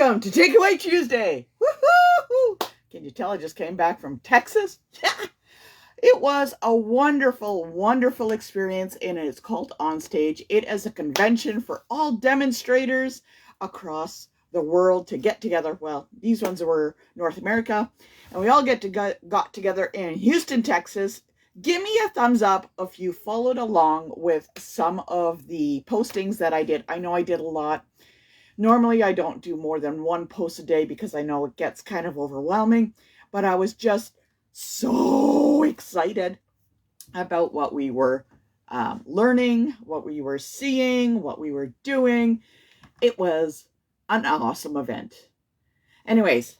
Welcome to Takeaway Tuesday. Woo-hoo-hoo! Can you tell I just came back from Texas? Yeah. It was a wonderful, wonderful experience, and it's called Onstage. It is a convention for all demonstrators across the world to get together. Well, these ones were North America, and we all got together in Houston, Texas. Give me a thumbs up if you followed along with some of the postings that I did. I know I did a lot. Normally, I don't do more than one post a day because I know it gets kind of overwhelming, but I was just so excited about what we were learning, what we were seeing, what we were doing. It was an awesome event. Anyways,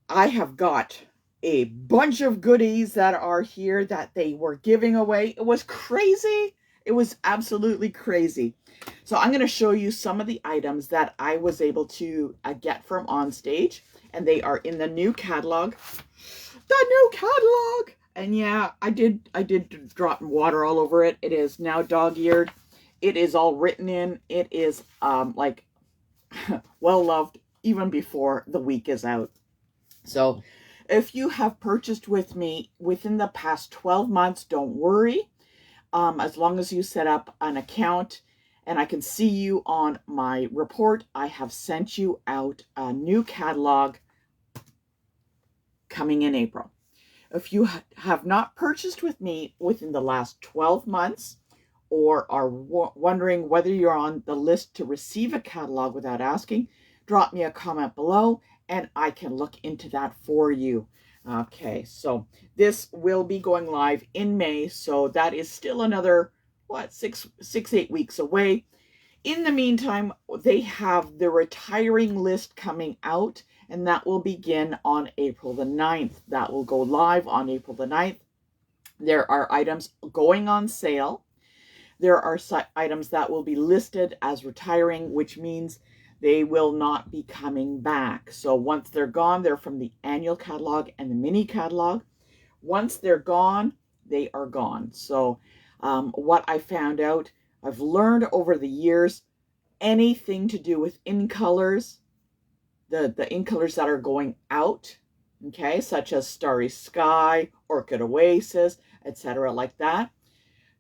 I have got a bunch of goodies that are here that they were giving away. It was crazy. It was absolutely crazy. So I'm going to show you some of the items that I was able to get from Onstage, and they are in the new catalog. The new catalog! And yeah, I did drop water all over it. It is now dog-eared. It is all written in. It is like well loved even before the week is out. So if you have purchased with me within the past 12 months, don't worry. As long as you set up an account and I can see you on my report, I have sent you out a new catalog coming in April. If you have not purchased with me within the last 12 months or are wondering whether you're on the list to receive a catalog without asking, drop me a comment below and I can look into that for you. Okay, so this will be going live in May, so that is still another, what, 8 weeks away. In the meantime, they have the retiring list coming out, and that will begin on April the 9th. That will go live on April the 9th. There are items going on sale. There are items that will be listed as retiring, which means they will not be coming back. So once they're gone, they're from the annual catalog and the mini catalog. Once they're gone, they are gone. So what I found out, I've learned over the years, anything to do with in colors, the in colors that are going out, okay, such as Starry Sky, Orchid Oasis, etc. like that,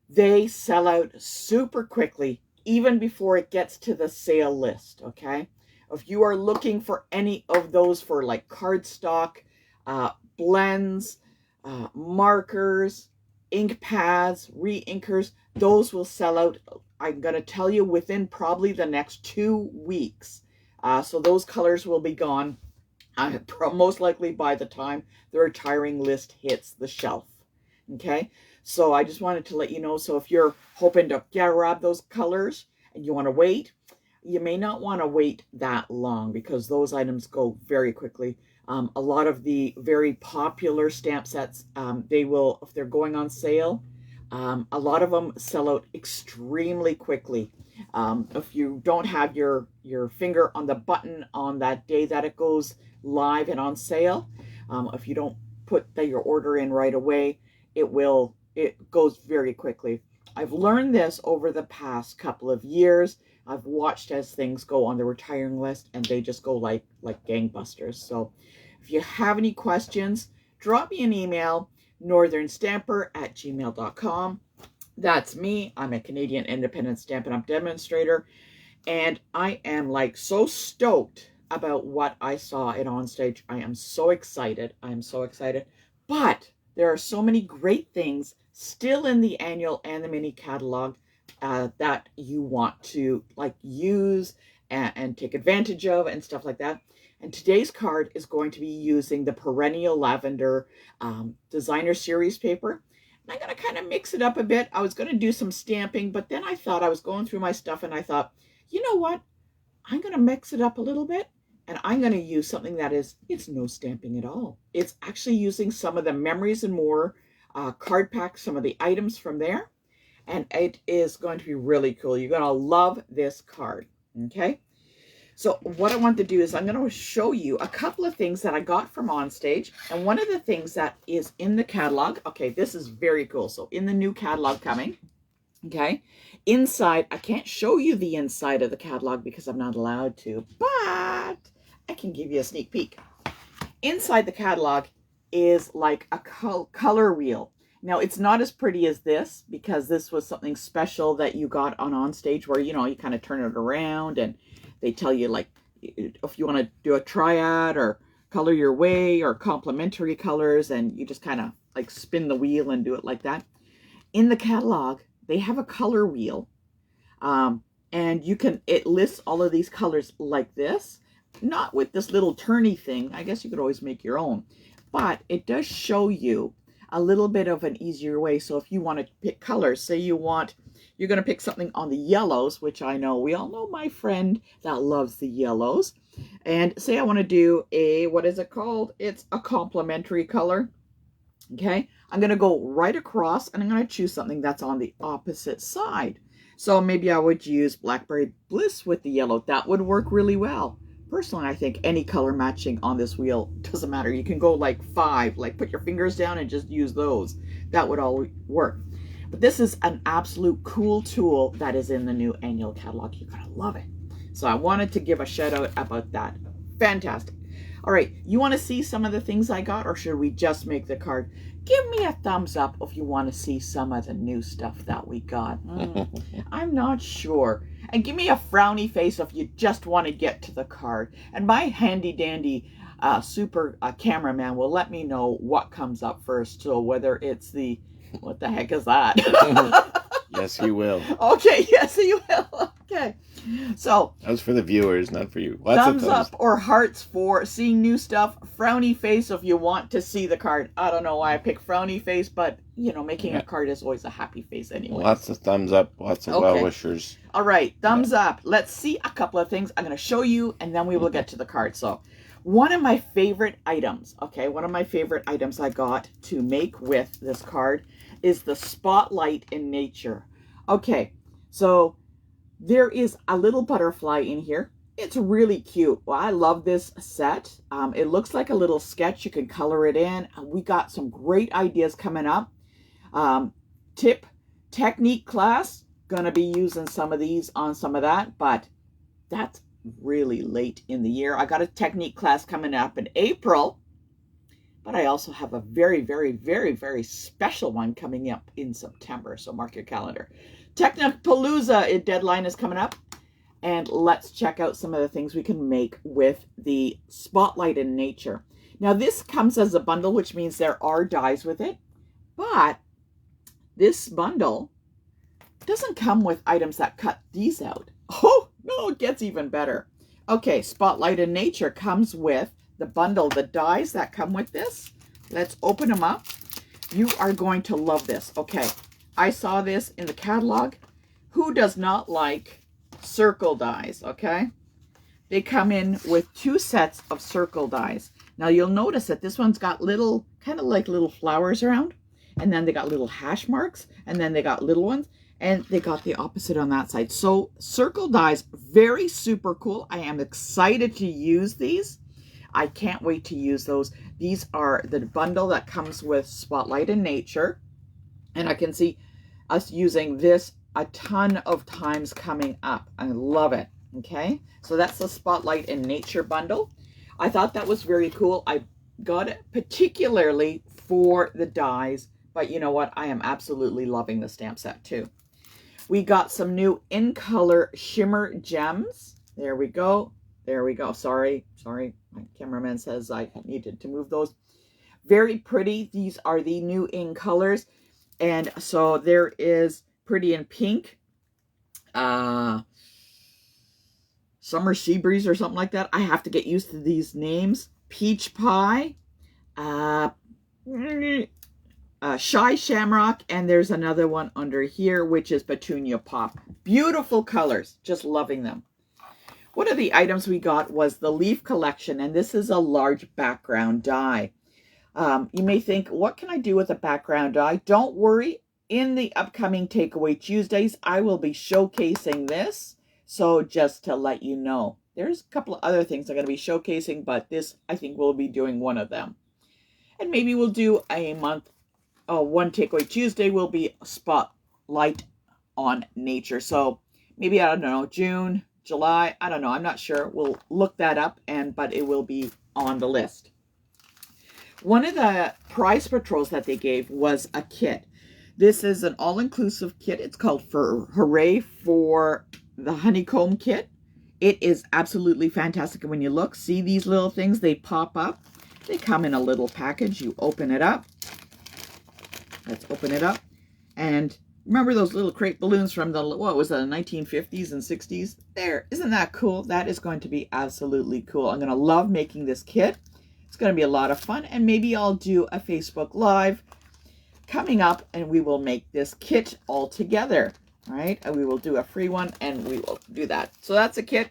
they sell out super quickly, even before it gets to the sale list, okay? If you are looking for any of those for like cardstock, blends, markers, ink pads, re-inkers, those will sell out, I'm going to tell you, within probably the next 2 weeks. So those colors will be gone most likely by the time the retiring list hits the shelf, okay? So I just wanted to let you know. So if you're hoping to grab those colors and you want to wait, you may not want to wait that long because those items go very quickly. A lot of the very popular stamp sets, they will, if they're going on sale, a lot of them sell out extremely quickly. If you don't have your finger on the button on that day that it goes live and on sale, if you don't put your order in right away, it goes very quickly. I've learned this over the past couple of years. I've watched as things go on the retiring list and they just go like gangbusters. So if you have any questions, drop me an email, northernstamper@gmail.com. That's me. I'm a Canadian independent Stampin' Up! Demonstrator, and I am like so stoked about what I saw at Onstage. I am so excited. I am so excited. But there are so many great things still in the annual and the mini catalog that you want to like use and take advantage of and stuff like that. And today's card is going to be using the Perennial Lavender Designer Series paper. And I'm going to kind of mix it up a bit. I was going to do some stamping, but then I thought, I was going through my stuff and I thought, you know what? I'm going to mix it up a little bit. And I'm going to use something that it's no stamping at all. It's actually using some of the Memories and More card pack, some of the items from there. And it is going to be really cool. You're going to love this card, okay? So what I want to do is I'm going to show you a couple of things that I got from Onstage. And one of the things that is in the catalog, okay, this is very cool. So in the new catalog coming, Okay. Inside, I can't show you the inside of the catalog because I'm not allowed to, but I can give you a sneak peek. Inside the catalog is like a color wheel. Now, it's not as pretty as this because this was something special that you got on stage where, you kind of turn it around and they tell you like if you want to do a triad or color your way or complementary colors, and you just kind of like spin the wheel and do it like that. In the catalog, they have a color wheel, and it lists all of these colors like this, not with this little turny thing. I guess you could always make your own, but it does show you a little bit of an easier way. So if you want to pick colors, say you're going to pick something on the yellows, which I know we all know my friend that loves the yellows, and say I want to do what is it called? It's a complementary color. Okay, I'm going to go right across and I'm going to choose something that's on the opposite side. So maybe I would use Blackberry Bliss with the yellow. That would work really well. Personally, I think any color matching on this wheel doesn't matter. You can go like 5, like put your fingers down and just use those. That would all work. But this is an absolute cool tool that is in the new annual catalog. You're going to love it. So I wanted to give a shout out about that. Fantastic. All right, you want to see some of the things I got, or should we just make the card? Give me a thumbs up if you want to see some of the new stuff that we got. I'm not sure. And give me a frowny face if you just want to get to the card. And my handy dandy super cameraman will let me know what comes up first. So whether it's what the heck is that? Yes, he will. Okay, yes, he will. Okay. So that was for the viewers, not for you. Thumbs up or hearts for seeing new stuff. Frowny face if you want to see the card. I don't know why I picked frowny face, but making a card is always a happy face anyway. Lots of thumbs up, lots of well wishers. All right, thumbs up. Let's see a couple of things. I'm going to show you, and then we will get to the card. So one of my favorite items, one of my favorite items I got to make with this card is the Spotlight in Nature. Okay, so there is a little butterfly in here. It's really cute. Well, I love this set. It looks like a little sketch. You can color it in. We got some great ideas coming up. Technique class. Gonna be using some of these on some of that, but that's really late in the year. I got a technique class coming up in April, but I also have a very, very, very, very special one coming up in September. So mark your calendar. Technopalooza deadline is coming up, and let's check out some of the things we can make with the Spotlight in Nature. Now this comes as a bundle, which means there are dies with it, but this bundle doesn't come with items that cut these out. Oh no, it gets even better. Okay, Spotlight in Nature comes with the bundle, the dies that come with this. Let's open them up. You are going to love this. Okay, I saw this in the catalog. Who does not like circle dies, okay? They come in with 2 sets of circle dies. Now you'll notice that this one's got little, kind of like little flowers around, and then they got little hash marks, and then they got little ones, and they got the opposite on that side. So circle dies, very super cool. I am excited to use these. I can't wait to use those. These are the bundle that comes with Spotlight in Nature, and I can see us using this a ton of times coming up. I love it. Okay, so that's the Spotlight in Nature bundle. I thought that was very cool. I got it particularly for the dies, but you know what? I am absolutely loving the stamp set too. We got some new In Color Shimmer Gems. There we go. There we go. Sorry. My cameraman says I needed to move those. Very pretty. These are the new In Colors. And so there is Pretty in Pink. Summer Sea Breeze or something like that. I have to get used to these names. Peach Pie. Shy Shamrock, and there's another one under here, which is Petunia Pop. Beautiful colors. Just loving them. One of the items we got was the Leaf Collection, and this is a large background die. You may think, what can I do with a background die? Don't worry. In the upcoming Takeaway Tuesdays, I will be showcasing this. So just to let you know, there's a couple of other things I'm going to be showcasing, but this, I think we'll be doing one of them. And maybe we'll do a month. One Takeaway Tuesday will be Spotlight on nature. So maybe, I don't know, June, July, I don't know. I'm not sure. We'll look that up, but it will be on the list. One of the prize patrols that they gave was a kit. This is an all-inclusive kit. It's called Hooray for the Honeycomb Kit. It is absolutely fantastic. And when you look, see these little things, they pop up. They come in a little package. You open it up. Let's open it up. And remember those little crepe balloons from the, what was it, the 1950s and 60s? There, isn't that cool? That is going to be absolutely cool. I'm going to love making this kit. It's going to be a lot of fun. And maybe I'll do a Facebook Live coming up and we will make this kit all together. All right, and we will do a free one and we will do that. So that's a kit.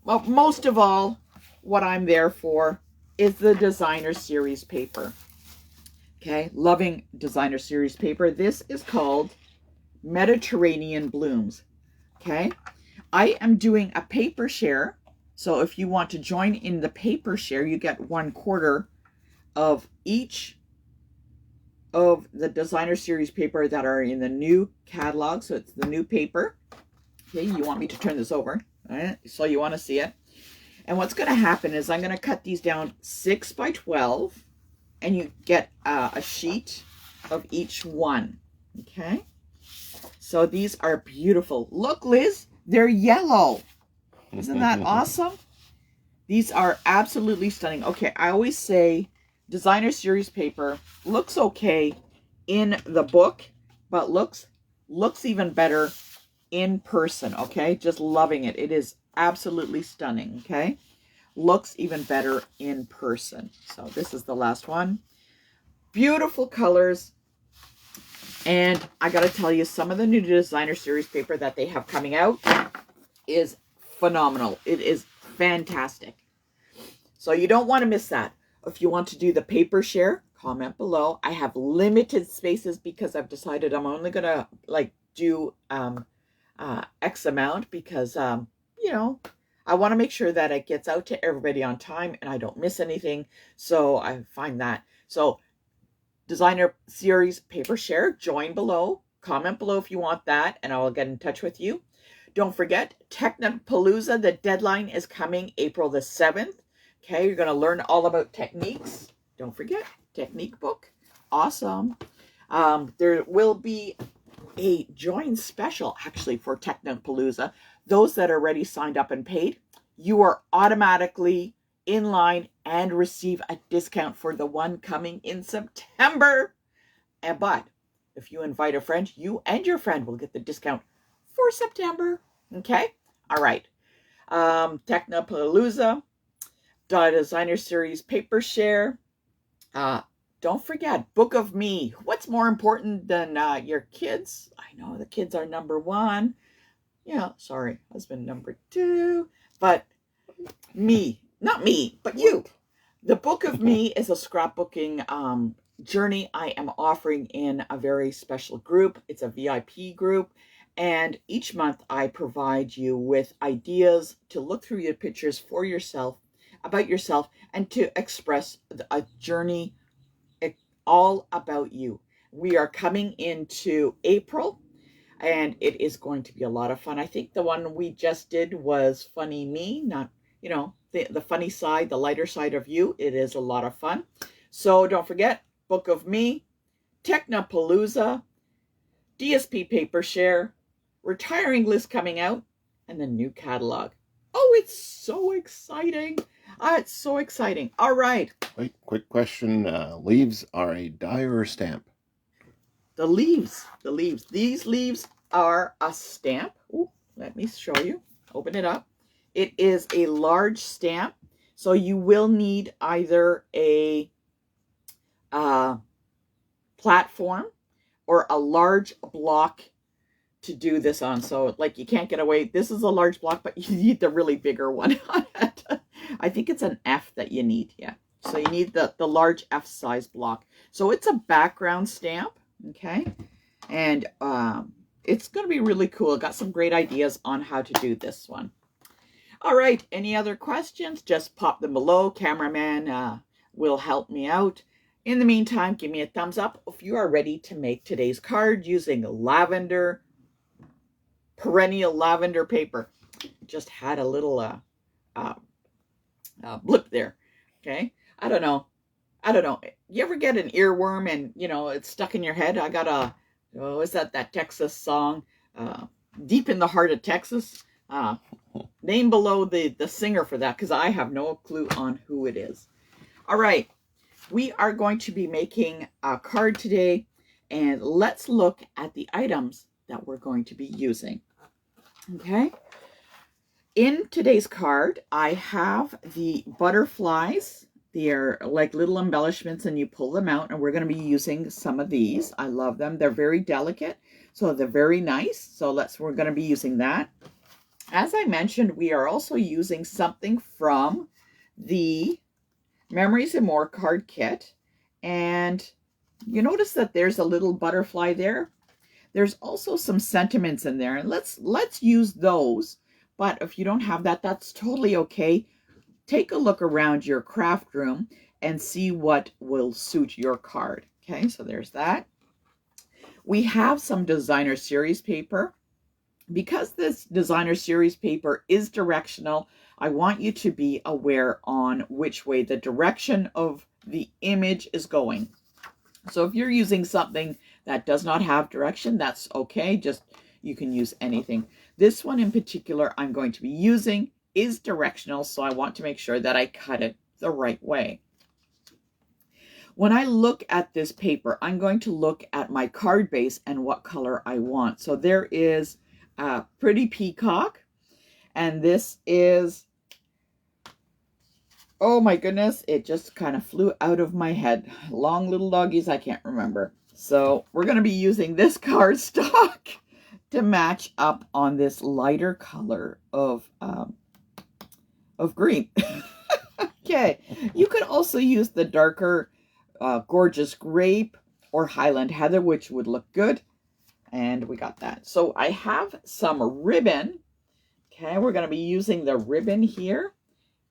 Well, most of all, what I'm there for is the designer series paper. Okay, loving designer series paper. This is called Mediterranean Blooms. Okay, I am doing a paper share. So if you want to join in the paper share, you get 1/4 of each of the designer series paper that are in the new catalog. So it's the new paper. Okay, you want me to turn this over, all right? So you want to see it. And what's going to happen is I'm going to cut these down 6 by 12, and you get a sheet of each one. Okay, so these are beautiful. Look, Liz, they're yellow. Isn't that awesome? These are absolutely stunning. Okay, I always say designer series paper looks okay in the book, but looks even better in person. Okay, just loving it. It is absolutely stunning. Okay, looks even better in person. So this is the last one. Beautiful colors. And I got to tell you, some of the new designer series paper that they have coming out is phenomenal. It is fantastic. So you don't want to miss that. If you want to do the paper share, comment below. I have limited spaces because I've decided I'm only going to do X amount because, you know, I want to make sure that it gets out to everybody on time and I don't miss anything. So I find that. So designer series paper share, join below, comment below if you want that, and I will get in touch with you. Don't forget, Technopalooza, the deadline is coming April the 7th. Okay, you're going to learn all about techniques. Don't forget, technique book. Awesome. There will be a join special, actually, for Technopalooza. Those that are already signed up and paid, you are automatically in line and receive a discount for the one coming in September. But if you invite a friend, you and your friend will get the discount for September. Okay? All right. Technopalooza. Designer series paper share. Don't forget, Book of Me. What's more important than your kids? I know the kids are number one. Yeah, sorry, husband number two. But me, not me, but you. The Book of Me is a scrapbooking journey I am offering in a very special group. It's a VIP group. And each month I provide you with ideas to look through your pictures for yourself, about yourself, and to express a journey all about you. We are coming into April and it is going to be a lot of fun. I think the one we just did was Funny Me, not, you know, the funny side, the lighter side of you. It is a lot of fun. So don't forget, Book of Me, Technopalooza, DSP Paper Share, retiring list coming out, and the new catalog. Oh, it's so exciting. It's so exciting. All right. Wait, quick question. Leaves are a die or a stamp? The leaves. These leaves are a stamp. Ooh, let me show you. Open it up. It is a large stamp. So you will need either a platform or a large block to do this on. So like you can't get away. This is a large block, but you need the really bigger one on it. I think it's an F that you need. Yeah. So you need the large F size block. So it's a background stamp. Okay. And it's going to be really cool. Got some great ideas on how to do this one. All right. Any other questions? Just pop them below. Cameraman will help me out. In the meantime, give me a thumbs up if you are ready to make today's card using lavender perennial lavender paper. Just had a little uh, blip there. Okay. I don't know. You ever get an earworm and, it's stuck in your head? I got is that Texas song, Deep in the Heart of Texas? Name below the singer for that, because I have no clue on who it is. All right. We are going to be making a card today, and let's look at the items that we're going to be using. Okay. In today's card, I have the butterflies. They're like little embellishments, and you pull them out, and we're going to be using some of these. I love them. They're very delicate, so they're very nice. So we're going to be using that. As I mentioned, we are also using something from the Memories and More card kit, and you notice that there's a little butterfly there. There's also some sentiments in there, and let's use those. But if you don't have that, that's totally okay. Take a look around your craft room and see what will suit your card. Okay, so there's that. We have some designer series paper. Because this designer series paper is directional, I want you to be aware on which way the direction of the image is going. So if you're using something that does not have direction, that's okay. Just you can use anything. This one in particular I'm going to be using is directional, so I want to make sure that I cut it the right way. When I look at this paper, I'm going to look at my card base and what color I want. So there is a pretty peacock, and this is, oh my goodness, it just kind of flew out of my head. Long little doggies, I can't remember. So we're going to be using this cardstock to match up on this lighter color of green. Okay, you could also use the darker gorgeous grape or Highland heather, which would look good. And we got that. So I have some ribbon. Okay, we're going to be using the ribbon here.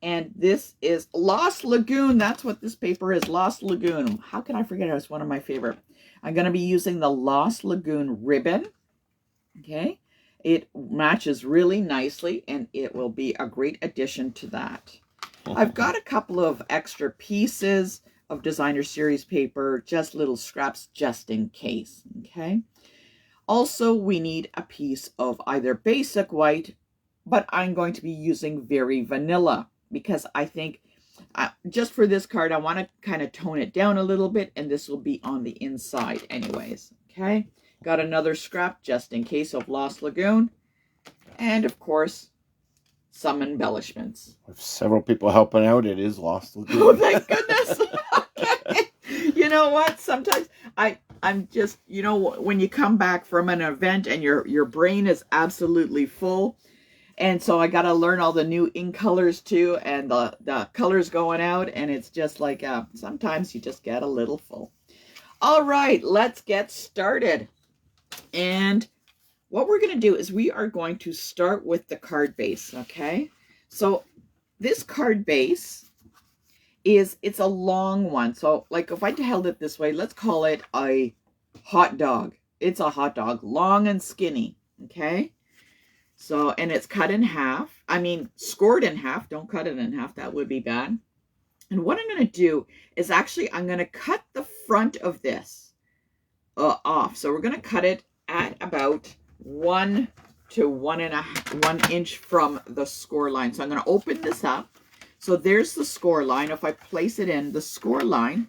And this is Lost Lagoon. That's what this paper is, Lost Lagoon. How can I forget it? It's one of my favorite. I'm going to be using the Lost Lagoon ribbon. Okay, it matches really nicely, and it will be a great addition to that. I've got a couple of extra pieces of designer series paper, just little scraps just in case. Okay. Also, we need a piece of either basic white, but I'm going to be using very vanilla because I think just for this card, I want to kind of tone it down a little bit, and this will be on the inside anyways. Okay, got another scrap just in case of Lost Lagoon, and of course, some embellishments. With several people helping out, it is Lost Lagoon. Oh, thank goodness. Okay. You know what? Sometimes I'm just, when you come back from an event and your brain is absolutely full. And so I got to learn all the new ink colors too, and the colors going out. And it's just like, sometimes you just get a little full. All right, let's get started. And what we're going to do is we are going to start with the card base. Okay. So this card base it's a long one. So like if I held it this way, let's call it a hot dog. It's a hot dog, long and skinny. Okay. So, and it's cut in half. I mean, scored in half. Don't cut it in half. That would be bad. And what I'm going to do is actually, I'm going to cut the front of this off. So we're going to cut it at about 1 to 1 inch from the score line. So I'm going to open this up. So there's the score line. If I place it in, the score line,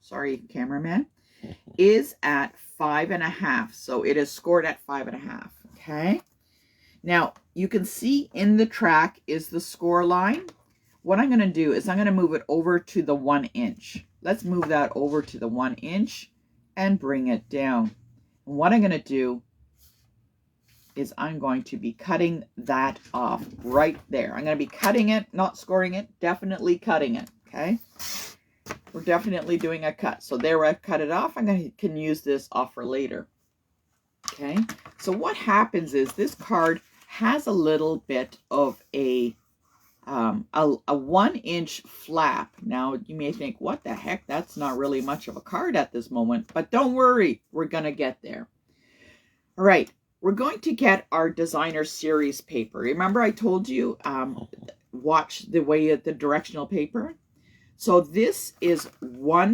sorry, cameraman, is at 5.5. So it is scored at 5.5. Okay. Now you can see in the track is the score line. What I'm going to do is I'm going to move it over to the 1 inch. Let's move that over to the 1 inch and bring it down. And what I'm going to do is I'm going to be cutting that off right there. I'm going to be cutting it, not scoring it, definitely cutting it, okay? We're definitely doing a cut. So there I cut it off. Can use this off for later, okay? So what happens is this card has a little bit of a 1 inch flap. Now you may think, what the heck? That's not really much of a card at this moment, but don't worry, we're going to get there. All right. we're going to get our designer series paper. Remember I told you, watch the way of the directional paper. So this is 4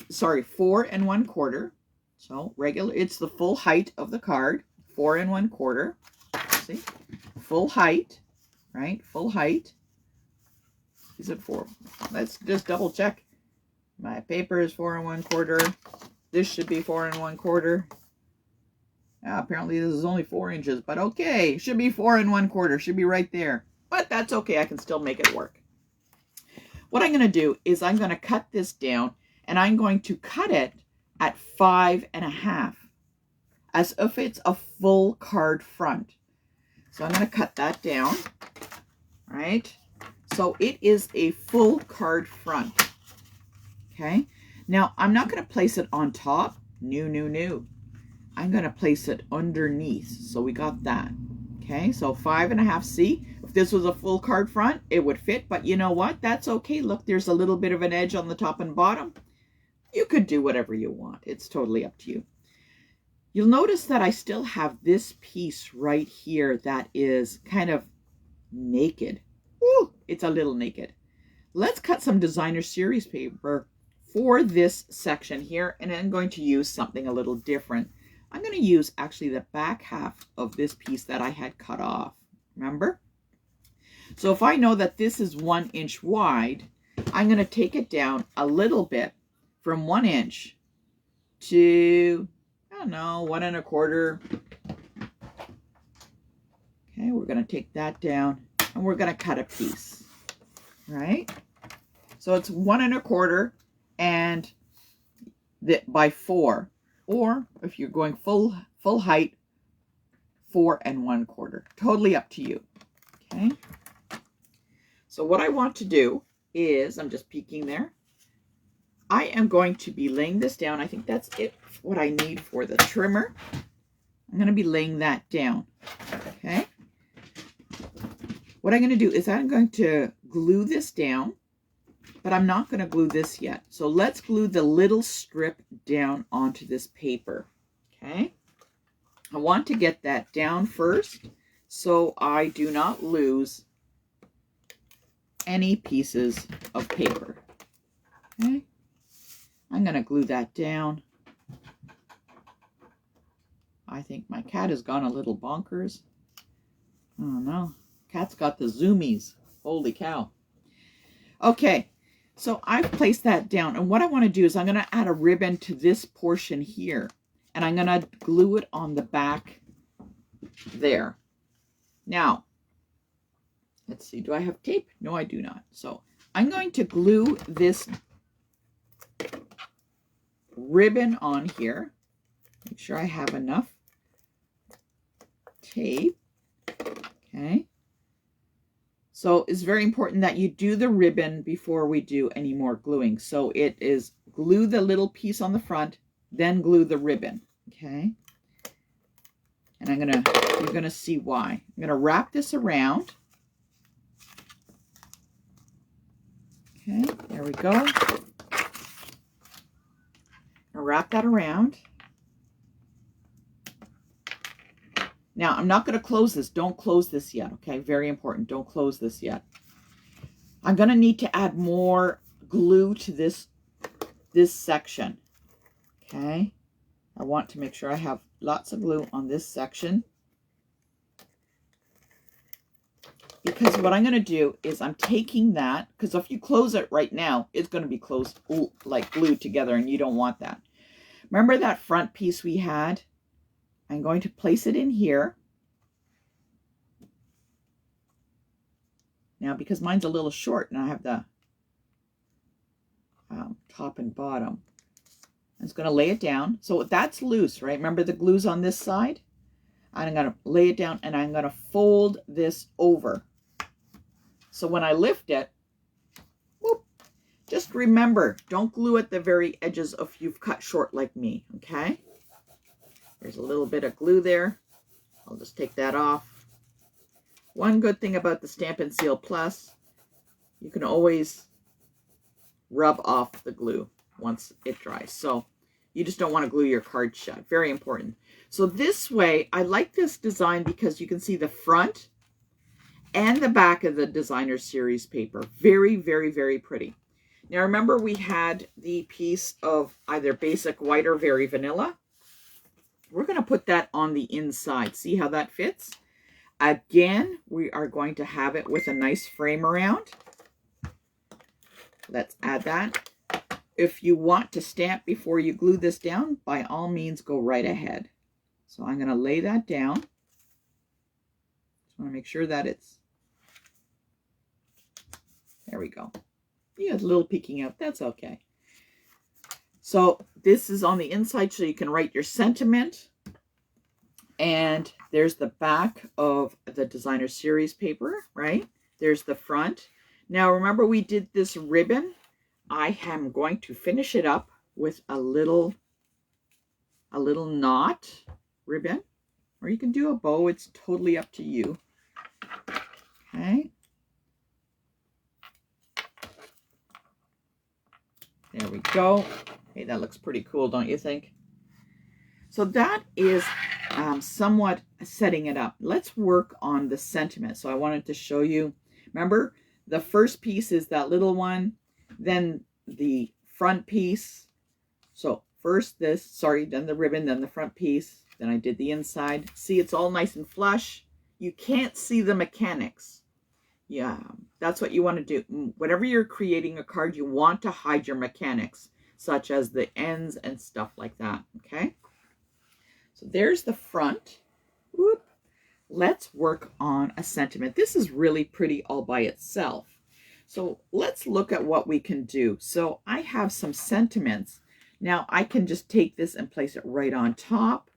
1/4. So regular, it's the full height of the card, 4 1/4. See, full height, right? Full height. Is it 4? Let's just double check. My paper is 4 1/4. This should be 4 1/4. Apparently this is only 4 inches, but okay, should be 4 1/4. Should be right there. But that's okay, I can still make it work. What I'm going to do is I'm going to cut this down, and I'm going to cut it at 5 1/2, as if it's a full card front. So I'm going to cut that down, right? So it is a full card front, okay? Now, I'm not going to place it on top. No. I'm going to place it underneath. So we got that, okay? So 5 1/2, see? If this was a full card front, it would fit, but you know what? That's okay. Look, there's a little bit of an edge on the top and bottom. You could do whatever you want. It's totally up to you. You'll notice that I still have this piece right here that is kind of naked. Ooh, it's a little naked. Let's cut some designer series paper for this section here, and I'm going to use something a little different. I'm going to use actually the back half of this piece that I had cut off. Remember? So if I know that this is 1 inch wide, I'm going to take it down a little bit from 1 inch to, I don't know, 1 1/4. Okay, we're going to take that down and we're going to cut a piece, right? So it's 1 1/4 and by 4, or if you're going full height, 4 1/4. Totally up to you, okay? So what I want to do is, I'm just peeking there. I am going to be laying this down. I think that's it, what I need for the trimmer. I'm going to be laying that down, okay? What I'm going to do is I'm going to glue this down, but I'm not going to glue this yet. So let's glue the little strip down onto this paper, okay? I want to get that down first so I do not lose any pieces of paper, okay? I'm going to glue that down. I think my cat has gone a little bonkers. Oh no, cat's got the zoomies. Holy cow. Okay, so I've placed that down, and what I want to do is I'm going to add a ribbon to this portion here, and I'm going to glue it on the back there. Now, let's see, do I have tape? No, I do not. So I'm going to glue this ribbon on here. Make sure I have enough tape. Okay. So it's very important that you do the ribbon before we do any more gluing. So it is glue the little piece on the front, then glue the ribbon. Okay. And you're gonna see why. I'm gonna wrap this around. Okay, there we go. I'll wrap that around. Now, I'm not going to close this. Don't close this yet, okay? Very important. Don't close this yet. I'm going to need to add more glue to this section, okay? I want to make sure I have lots of glue on this section. Because what I'm going to do is I'm taking that, because if you close it right now, it's going to be closed, like glued together, and you don't want that. Remember that front piece we had? I'm going to place it in here. Now, because mine's a little short and I have the top and bottom, I'm just going to lay it down. So that's loose, right? Remember the glue's on this side? I'm going to lay it down and I'm going to fold this over. So when I lift it, whoop, just remember, don't glue at the very edges if you've cut short like me, okay? There's a little bit of glue there. I'll just take that off. One good thing about the Stampin' Seal Plus, you can always rub off the glue once it dries. So You just don't want to glue your card shut. Very important. So this way, I like this design because you can see the front and the back of the designer series paper. Very, very, very pretty. Now remember, we had the piece of either basic white or very vanilla. We're going to put that on the inside. See how that fits? Again, we are going to have it with a nice frame around. Let's add that. If you want to stamp before you glue this down, by all means, go right ahead. So I'm going to lay that down. Just want to make sure that it's, there we go. Yeah, it's a little peeking out. That's okay. So this is on the inside so you can write your sentiment. And there's the back of the designer series paper, right? There's the front. Now remember, we did this ribbon. I am going to finish it up with a little knot ribbon, or you can do a bow. It's totally up to you. Okay. There we go. Hey, that looks pretty cool, don't you think? So that is somewhat setting it up. Let's work on the sentiment. So I wanted to show you, remember, the first piece is that little one, then the front piece. So first this, then the ribbon, then the front piece, then I did the inside. See, it's all nice and flush. You can't see the mechanics. Yeah, that's what you want to do. Whenever you're creating a card, you want to hide your mechanics, such as the ends and stuff like that, okay? So there's the front. Whoop. Let's work on a sentiment. This is really pretty all by itself. So let's look at what we can do. So I have some sentiments. Now I can just take this and place it right on top.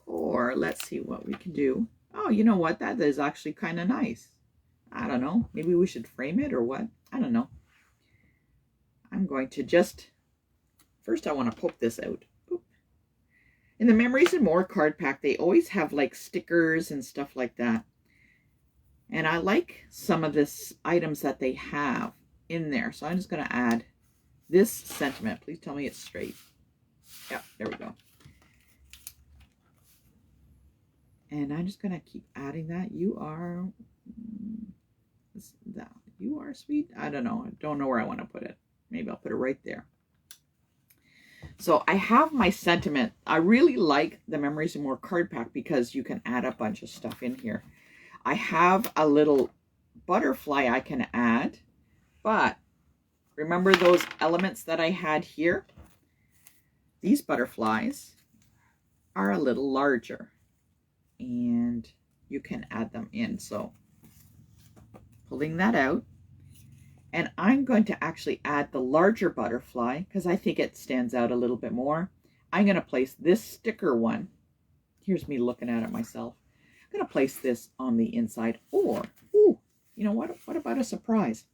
Or let's see what we can do. Oh, you know what? That is actually kind of nice. I don't know. Maybe we should frame it or what? I don't know. I'm going to just, first I want to poke this out. Oop. In the Memories and More card pack, they always have like stickers and stuff like that. And I like some of this items that they have in there. So I'm just going to add this sentiment. Please tell me it's straight. Yeah, there we go. And I'm just going to keep adding that. You are sweet. I don't know. I don't know where I want to put it. Maybe I'll put it right there. So I have my sentiment. I really like the Memories and More card pack because you can add a bunch of stuff in here. I have a little butterfly I can add, but remember those elements that I had here? These butterflies are a little larger and you can add them in. So pulling that out, and I'm going to actually add the larger butterfly because I think it stands out a little bit more. I'm going to place this sticker one. Here's me looking at it myself. I'm going to place this on the inside, or, ooh, you know what? What about a surprise?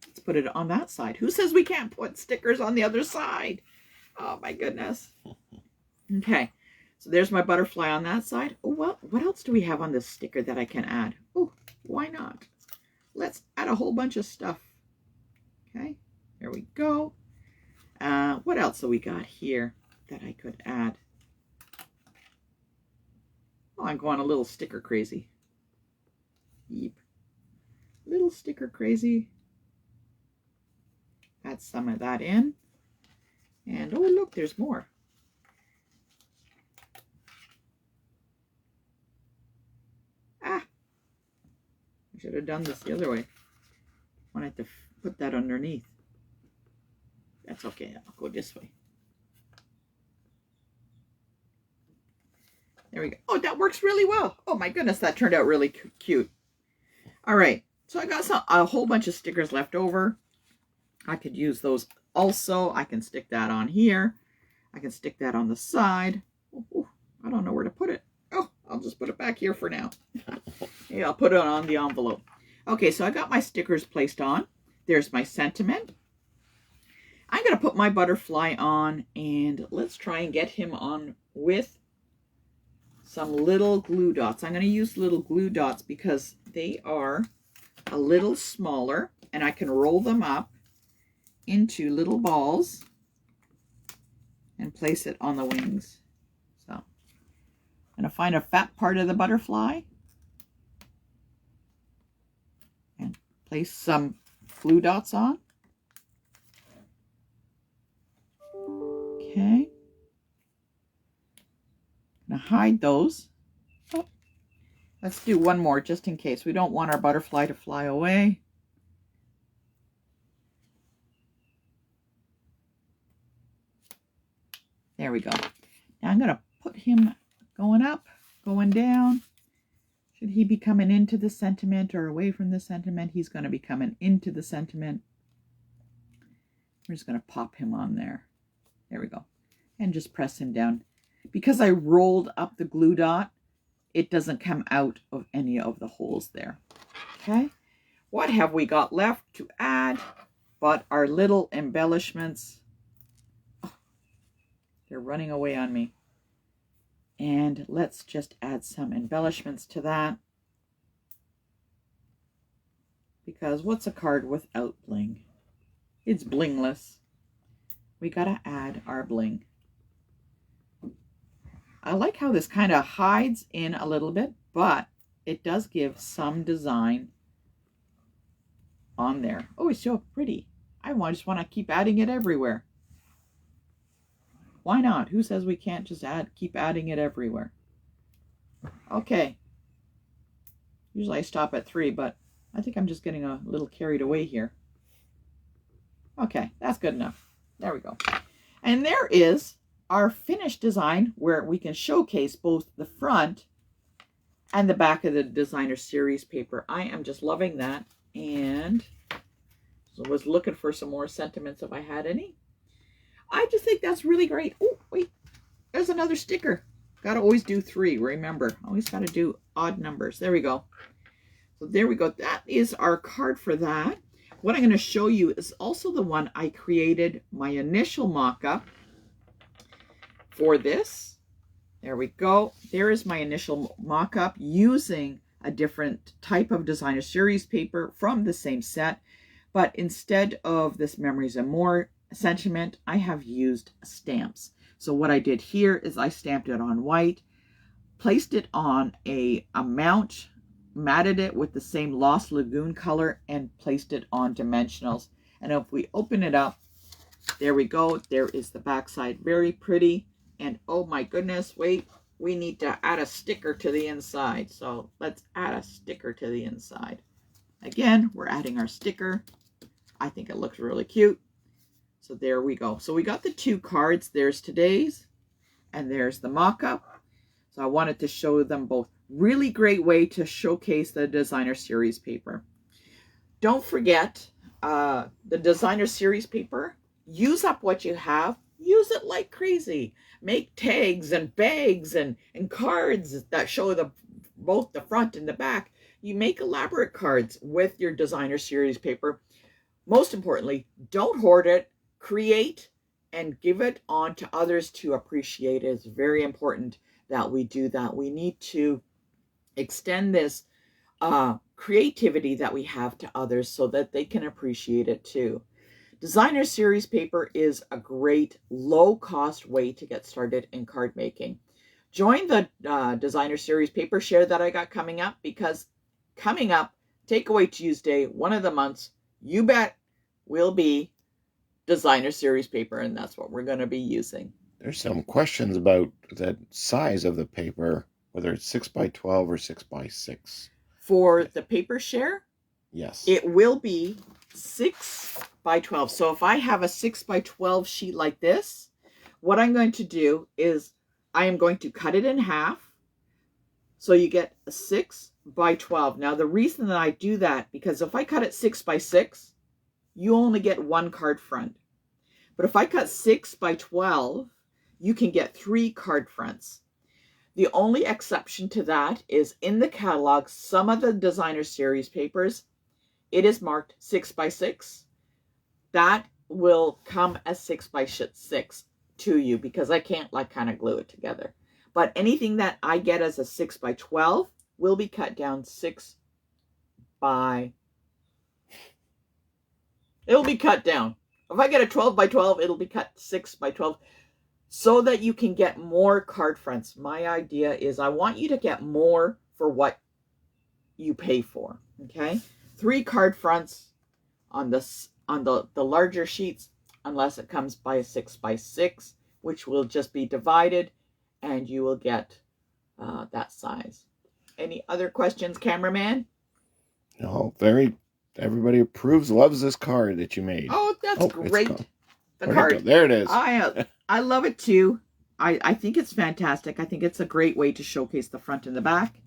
Let's put it on that side. Who says we can't put stickers on the other side? Oh my goodness. Okay, so there's my butterfly on that side. Oh, well, what else do we have on this sticker that I can add? Oh, why not? Let's add a whole bunch of stuff. Okay, there we go. What else have we got here that I could add? Oh, I'm going a little sticker crazy. Yep. Little sticker crazy. Add some of that in. And oh, look, there's more. Ah, I should have done this the other way. Wanted to put that underneath. That's okay. I'll go this way. There we go. Oh, that works really well. Oh my goodness, that turned out really cute. All right, so I got a whole bunch of stickers left over. I could use those also. I can stick that on here. I can stick that on the side. Ooh, I don't know where to put it. Oh, I'll just put it back here for now. Yeah, I'll put it on the envelope. Okay, so I got my stickers placed on. There's my sentiment. I'm going to put my butterfly on, and let's try and get him on with some little glue dots. I'm going to use little glue dots because they are a little smaller, and I can roll them up into little balls and place it on the wings. So I'm going to find a fat part of the butterfly and place some glue dots on. Okay. I'm going to hide those. Oh, let's do one more just in case. We don't want our butterfly to fly away. There we go. Now I'm going to put him going up, going down. Should he be coming into the sentiment or away from the sentiment? He's going to be coming into the sentiment. We're just going to pop him on there. There we go. And just press him down. Because I rolled up the glue dot, it doesn't come out of any of the holes there. Okay. What have we got left to add but our little embellishments? Oh, they're running away on me. And let's just add some embellishments to that. Because what's a card without bling? It's blingless. We gotta add our bling. I like how this kind of hides in a little bit, but it does give some design on there. Oh, it's so pretty. I just want to keep adding it everywhere. Why not? Who says we can't just keep adding it everywhere? Okay. Usually I stop at 3, but I think I'm just getting a little carried away here. Okay, that's good enough. There we go. And there is our finished design where we can showcase both the front and the back of the designer series paper. I am just loving that. And so I was looking for some more sentiments if I had any. I just think that's really great. Oh, wait, there's another sticker. Got to always do 3, remember. Always got to do odd numbers. There we go. So there we go. That is our card for that. What I'm going to show you is also the one I created my initial mock-up for this. There we go. There is my initial mock-up using a different type of designer series paper from the same set. But instead of this Memories and More sentiment, I have used stamps. So what I did here is I stamped it on white, placed it on a mount, matted it with the same Lost Lagoon color, and placed it on dimensionals. And if we open it up, there we go. There is the backside. Very pretty. And oh my goodness, wait, we need to add a sticker to the inside. So let's add a sticker to the inside. Again, we're adding our sticker. I think it looks really cute. So there we go. So we got the 2 cards. There's today's and there's the mock-up. So I wanted to show them both. Really great way to showcase the designer series paper. Don't forget the designer series paper. Use up what you have. Use it like crazy. Make tags and bags and cards that show both the front and the back. You make elaborate cards with your designer series paper. Most importantly, don't hoard it. Create and give it on to others to appreciate it. It's very important that we do that. We need to extend this creativity that we have to others so that they can appreciate it too. Designer series paper is a great low-cost way to get started in card making. Join the designer series paper share that I got coming up, because coming up, Takeaway Tuesday, one of the months, you bet, will be designer series paper, and that's what we're going to be using. There's some questions about the size of the paper, whether it's 6x12 or 6x6. For the paper share, yes, it will be 6x12. So if I have a 6x12 sheet like this, what I'm going to do is I am going to cut it in half. So you get a 6x12. Now the reason that I do that, because if I cut it 6x6, you only get 1 card front. But if I cut 6x12, you can get 3 card fronts. The only exception to that is in the catalog, some of the designer series papers, it is marked 6x6. That will come as 6x6 to you, because I can't kind of glue it together. But anything that I get as a 6x12 will be cut down 6 by... It'll be cut down. If I get a 12x12, it'll be cut 6x12. so that you can get more card fronts. My idea is I want you to get more for what you pay for. Okay, 3 card fronts on the larger sheets, unless it comes by a 6x6, which will just be divided, and you will get that size. Any other questions, cameraman? No, everybody approves, loves this card that you made. Oh, that's great. The Where'd it go? card. There it is. I love it too. I think it's fantastic. I think it's a great way to showcase the front and the back.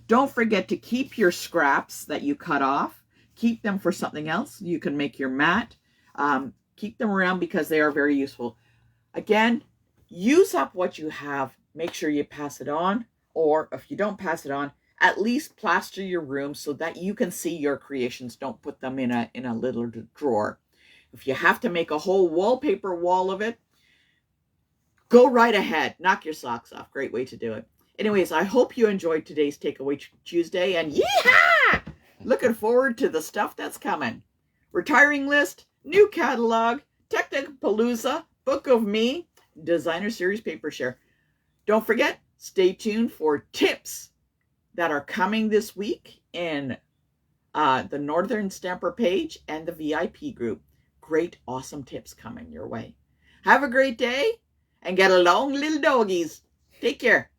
Don't forget to keep your scraps that you cut off. Keep them for something else. You can make your mat. Keep them around because they are very useful. Again, use up what you have. Make sure you pass it on. Or if you don't pass it on, at least plaster your room so that you can see your creations. Don't put them in a little drawer. If you have to make a whole wallpaper wall of it, go right ahead. Knock your socks off. Great way to do it. Anyways, I hope you enjoyed today's Takeaway Tuesday, and yeehaw! Looking forward to the stuff that's coming. Retiring list, new catalog, Technopalooza, Book of Me, Designer Series Paper Share. Don't forget, stay tuned for tips that are coming this week in the Northern Stamper page and the VIP group. Great, awesome tips coming your way. Have a great day and get along, little doggies. Take care.